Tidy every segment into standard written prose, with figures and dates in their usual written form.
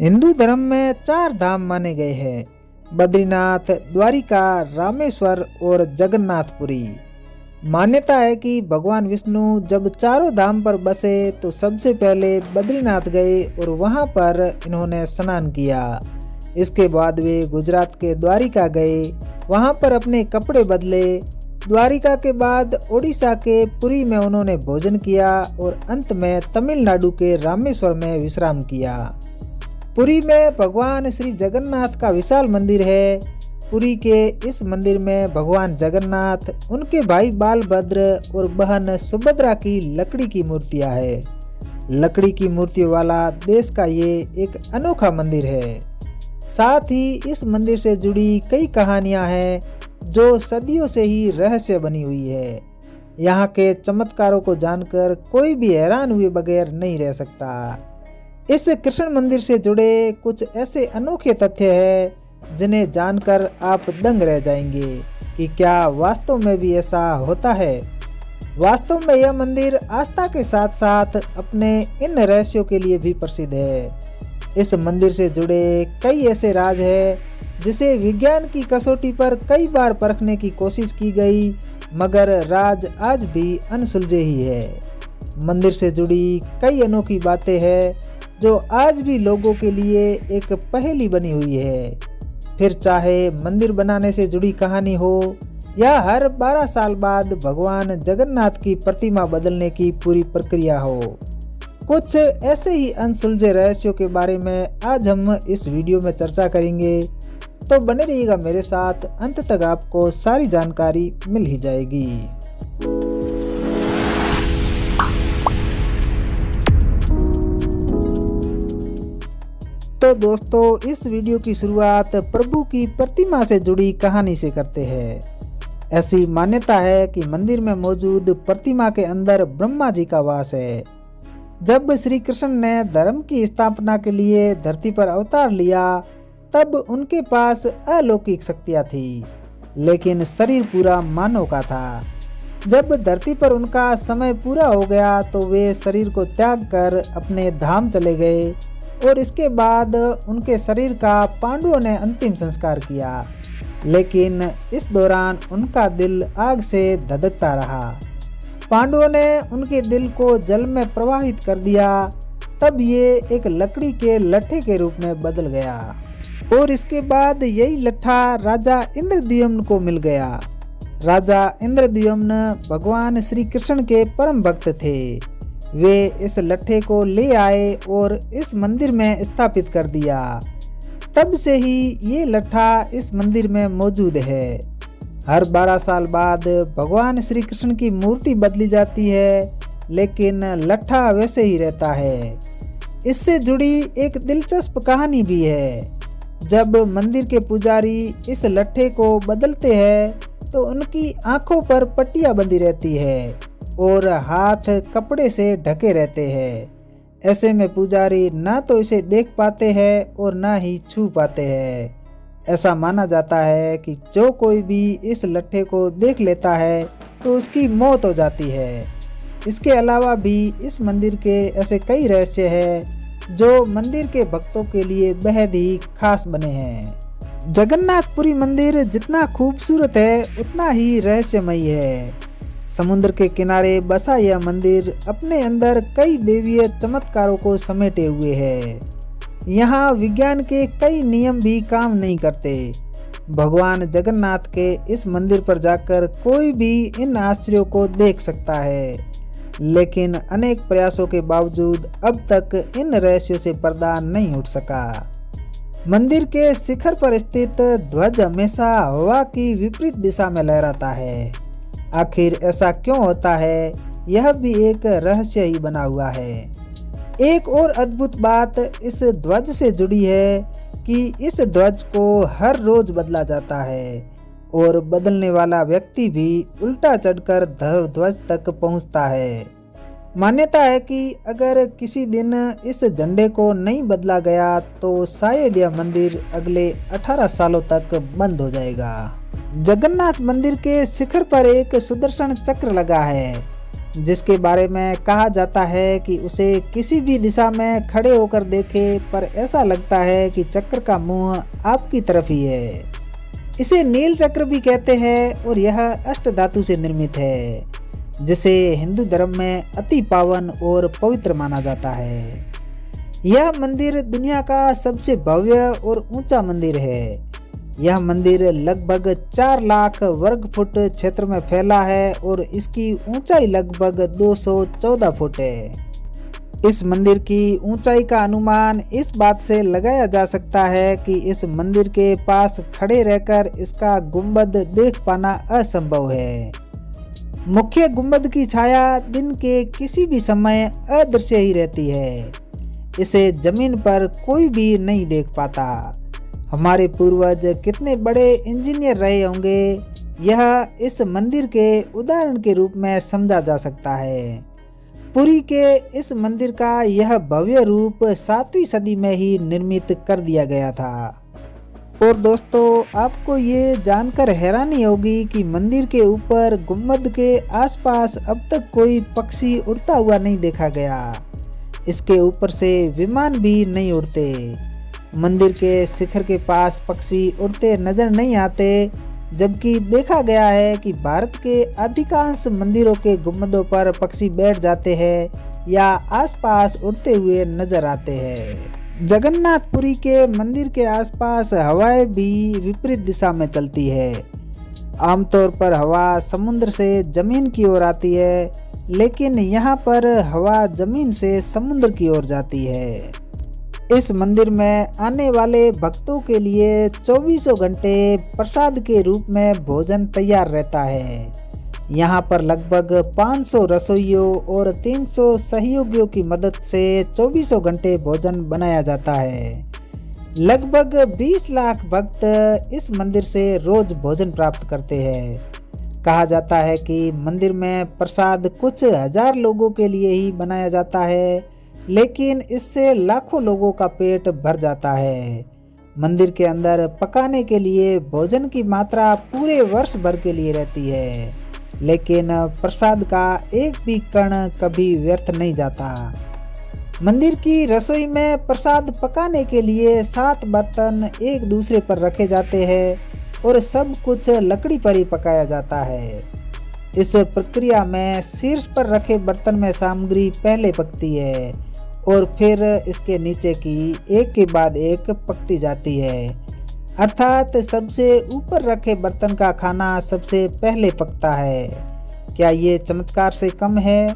हिंदू धर्म में चार धाम माने गए हैं: बद्रीनाथ, द्वारिका, रामेश्वर और जगन्नाथपुरी। मान्यता है कि भगवान विष्णु जब चारों धाम पर बसे तो सबसे पहले बद्रीनाथ गए और वहां पर इन्होंने स्नान किया। इसके बाद वे गुजरात के द्वारिका गए, वहां पर अपने कपड़े बदले। द्वारिका के बाद ओडिशा के पुरी में उन्होंने भोजन किया और अंत में तमिलनाडु के रामेश्वर में विश्राम किया। पुरी में भगवान श्री जगन्नाथ का विशाल मंदिर है। पुरी के इस मंदिर में भगवान जगन्नाथ, उनके भाई बालभद्र और बहन सुभद्रा की लकड़ी की मूर्तियां है। लकड़ी की मूर्तियों वाला देश का ये एक अनोखा मंदिर है। साथ ही इस मंदिर से जुड़ी कई कहानियां हैं जो सदियों से ही रहस्य बनी हुई है। यहाँ के चमत्कारों को जानकर कोई भी हैरान हुए बगैर नहीं रह सकता। इस कृष्ण मंदिर से जुड़े कुछ ऐसे अनोखे तथ्य हैं जिन्हें जानकर आप दंग रह जाएंगे कि क्या वास्तव में भी ऐसा होता है। वास्तव में यह मंदिर आस्था के साथ साथ अपने इन रहस्यों के लिए भी प्रसिद्ध है। इस मंदिर से जुड़े कई ऐसे राज हैं जिसे विज्ञान की कसौटी पर कई बार परखने की कोशिश की गई, मगर राज आज भी अनसुलझे ही है। मंदिर से जुड़ी कई अनोखी बातें हैं जो आज भी लोगों के लिए एक पहेली बनी हुई है। फिर चाहे मंदिर बनाने से जुड़ी कहानी हो या हर 12 साल बाद भगवान जगन्नाथ की प्रतिमा बदलने की पूरी प्रक्रिया हो, कुछ ऐसे ही अनसुलझे रहस्यों के बारे में आज हम इस वीडियो में चर्चा करेंगे। तो बने रहिएगा मेरे साथ, अंत तक आपको सारी जानकारी मिल ही जाएगी। तो दोस्तों, इस वीडियो की शुरुआत प्रभु की प्रतिमा से जुड़ी कहानी से करते हैं। ऐसी मान्यता है कि मंदिर में मौजूद प्रतिमा के अंदर ब्रह्मा जी का वास है। जब श्री कृष्ण ने धर्म की स्थापना के लिए धरती पर अवतार लिया तब उनके पास अलौकिक शक्तियां थी, लेकिन शरीर पूरा मानव का था। जब धरती पर उनका समय पूरा हो गया तो वे शरीर को त्याग कर अपने धाम चले गए और इसके बाद उनके शरीर का पांडवों ने अंतिम संस्कार किया, लेकिन इस दौरान उनका दिल आग से धधकता रहा। पांडवों ने उनके दिल को जल में प्रवाहित कर दिया। तब ये एक लकड़ी के लट्ठे के रूप में बदल गया और इसके बाद यही लट्ठा राजा इंद्रद्युम्न को मिल गया। राजा इंद्रद्युम्न भगवान श्री कृष्ण के परम भक्त थे। वे इस लट्ठे को ले आए और इस मंदिर में स्थापित कर दिया। तब से ही ये लट्ठा इस मंदिर में मौजूद है। हर 12 साल बाद भगवान श्री कृष्ण की मूर्ति बदली जाती है, लेकिन लट्ठा वैसे ही रहता है। इससे जुड़ी एक दिलचस्प कहानी भी है। जब मंदिर के पुजारी इस लट्ठे को बदलते हैं तो उनकी आंखों पर पट्टियां बंधी रहती है और हाथ कपड़े से ढके रहते हैं। ऐसे में पुजारी ना तो इसे देख पाते हैं और ना ही छू पाते हैं। ऐसा माना जाता है कि जो कोई भी इस लट्ठे को देख लेता है तो उसकी मौत हो जाती है। इसके अलावा भी इस मंदिर के ऐसे कई रहस्य हैं जो मंदिर के भक्तों के लिए बेहद ही खास बने हैं। जगन्नाथपुरी मंदिर जितना खूबसूरत है उतना ही रहस्यमयी है। समुद्र के किनारे बसा यह मंदिर अपने अंदर कई देवीय चमत्कारों को समेटे हुए है। यहाँ विज्ञान के कई नियम भी काम नहीं करते। भगवान जगन्नाथ के इस मंदिर पर जाकर कोई भी इन आश्चर्यों को देख सकता है, लेकिन अनेक प्रयासों के बावजूद अब तक इन रहस्यों से पर्दा नहीं उठ सका। मंदिर के शिखर पर स्थित ध्वज हमेशा हवा की विपरीत दिशा में लहराता है। आखिर ऐसा क्यों होता है, यह भी एक रहस्य ही बना हुआ है। एक और अद्भुत बात इस ध्वज से जुड़ी है कि इस ध्वज को हर रोज बदला जाता है और बदलने वाला व्यक्ति भी उल्टा चढ़कर ध्वज तक पहुंचता है। मान्यता है कि अगर किसी दिन इस झंडे को नहीं बदला गया तो शायद यह मंदिर अगले 18 सालों तक बंद हो जाएगा। जगन्नाथ मंदिर के शिखर पर एक सुदर्शन चक्र लगा है जिसके बारे में कहा जाता है कि उसे किसी भी दिशा में खड़े होकर देखे पर ऐसा लगता है कि चक्र का मुंह आपकी तरफ ही है। इसे नील चक्र भी कहते हैं और यह अष्ट धातु से निर्मित है, जिसे हिंदू धर्म में अति पावन और पवित्र माना जाता है। यह मंदिर दुनिया का सबसे भव्य और ऊंचा मंदिर है। यह मंदिर लगभग 4 लाख वर्ग फुट क्षेत्र में फैला है और इसकी ऊंचाई लगभग 214 फुट है। इस मंदिर की ऊंचाई का अनुमान इस बात से लगाया जा सकता है कि इस मंदिर के पास खड़े रहकर इसका गुंबद देख पाना असंभव है। मुख्य गुंबद की छाया दिन के किसी भी समय अदृश्य ही रहती है। इसे जमीन पर कोई भी नहीं देख पाता। हमारे पूर्वज कितने बड़े इंजीनियर रहे होंगे, यह इस मंदिर के उदाहरण के रूप में समझा जा सकता है। पुरी के इस मंदिर का यह भव्य रूप 7वीं सदी में ही निर्मित कर दिया गया था। और दोस्तों, आपको ये जानकर हैरानी होगी कि मंदिर के ऊपर गुंबद के आसपास अब तक कोई पक्षी उड़ता हुआ नहीं देखा गया। इसके ऊपर से विमान भी नहीं उड़ते। मंदिर के शिखर के पास पक्षी उड़ते नजर नहीं आते, जबकि देखा गया है कि भारत के अधिकांश मंदिरों के गुंबदों पर पक्षी बैठ जाते हैं या आसपास उड़ते हुए नजर आते हैं। जगन्नाथपुरी के मंदिर के आसपास हवाएं भी विपरीत दिशा में चलती है। आमतौर पर हवा समुद्र से जमीन की ओर आती है, लेकिन यहाँ पर हवा जमीन से समुद्र की ओर जाती है। इस मंदिर में आने वाले भक्तों के लिए 24 घंटे प्रसाद के रूप में भोजन तैयार रहता है। यहाँ पर लगभग 500 रसोइयों और 300 सहयोगियों की मदद से 24 घंटे भोजन बनाया जाता है। लगभग 20 लाख भक्त इस मंदिर से रोज भोजन प्राप्त करते हैं। कहा जाता है कि मंदिर में प्रसाद कुछ हजार लोगों के लिए ही बनाया जाता है, लेकिन इससे लाखों लोगों का पेट भर जाता है। मंदिर के अंदर पकाने के लिए भोजन की मात्रा पूरे वर्ष भर के लिए रहती है, लेकिन प्रसाद का एक भी कण कभी व्यर्थ नहीं जाता। मंदिर की रसोई में प्रसाद पकाने के लिए 7 बर्तन एक दूसरे पर रखे जाते हैं और सब कुछ लकड़ी पर ही पकाया जाता है। इस प्रक्रिया में शीर्ष पर रखे बर्तन में सामग्री पहले पकती है और फिर इसके नीचे की एक के बाद एक पकती जाती है, अर्थात सबसे ऊपर रखे बर्तन का खाना सबसे पहले पकता है। क्या ये चमत्कार से कम है?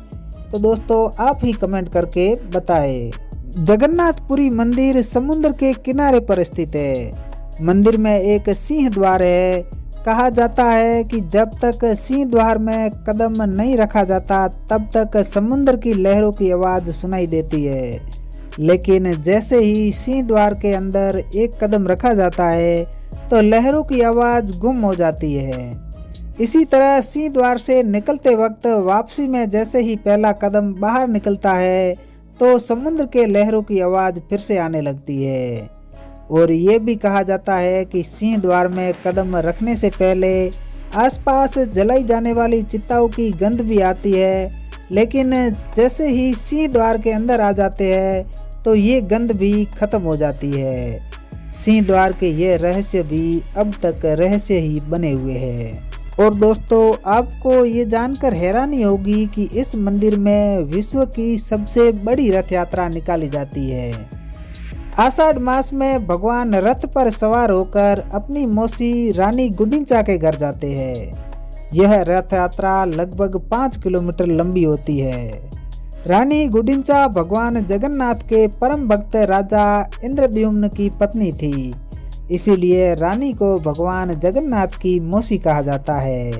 तो दोस्तों, आप ही कमेंट करके बताएं। जगन्नाथपुरी मंदिर समुद्र के किनारे पर स्थित है। मंदिर में एक सिंह द्वार है। कहा जाता है कि जब तक सिंह द्वार में कदम नहीं रखा जाता तब तक समुद्र की लहरों की आवाज़ सुनाई देती है, लेकिन जैसे ही सिंह द्वार के अंदर एक कदम रखा जाता है तो लहरों की आवाज़ गुम हो जाती है। इसी तरह सिंह द्वार से निकलते वक्त वापसी में जैसे ही पहला कदम बाहर निकलता है तो समुद्र के लहरों की आवाज़ फिर से आने लगती है। और ये भी कहा जाता है कि सिंह द्वार में कदम रखने से पहले आसपास जलाई जाने वाली चिताओं की गंध भी आती है, लेकिन जैसे ही सिंह द्वार के अंदर आ जाते हैं तो ये गंध भी खत्म हो जाती है। सिंह द्वार के ये रहस्य भी अब तक रहस्य ही बने हुए हैं। और दोस्तों, आपको ये जानकर हैरानी होगी कि इस मंदिर में विश्व की सबसे बड़ी रथ यात्रा निकाली जाती है। आषाढ़ मास में भगवान रथ पर सवार होकर अपनी मौसी रानी गुंडीचा के घर जाते हैं। यह रथ यात्रा लगभग 5 किलोमीटर लंबी होती है। रानी गुंडीचा भगवान जगन्नाथ के परम भक्त राजा इंद्रद्युम्न की पत्नी थी, इसीलिए रानी को भगवान जगन्नाथ की मौसी कहा जाता है।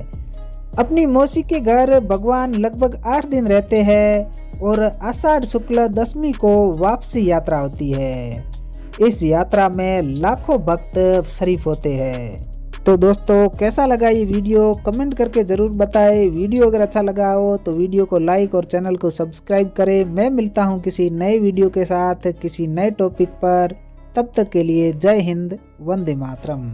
अपनी मौसी के घर भगवान लगभग 8 दिन रहते हैं और आषाढ़ शुक्ल दशमी को वापसी यात्रा होती है। इस यात्रा में लाखों भक्त शरीफ होते हैं। तो दोस्तों, कैसा लगा ये वीडियो कमेंट करके ज़रूर बताएं। वीडियो अगर अच्छा लगा हो तो वीडियो को लाइक और चैनल को सब्सक्राइब करें। मैं मिलता हूँ किसी नए वीडियो के साथ किसी नए टॉपिक पर। तब तक के लिए जय हिंद, वंदे मातरम।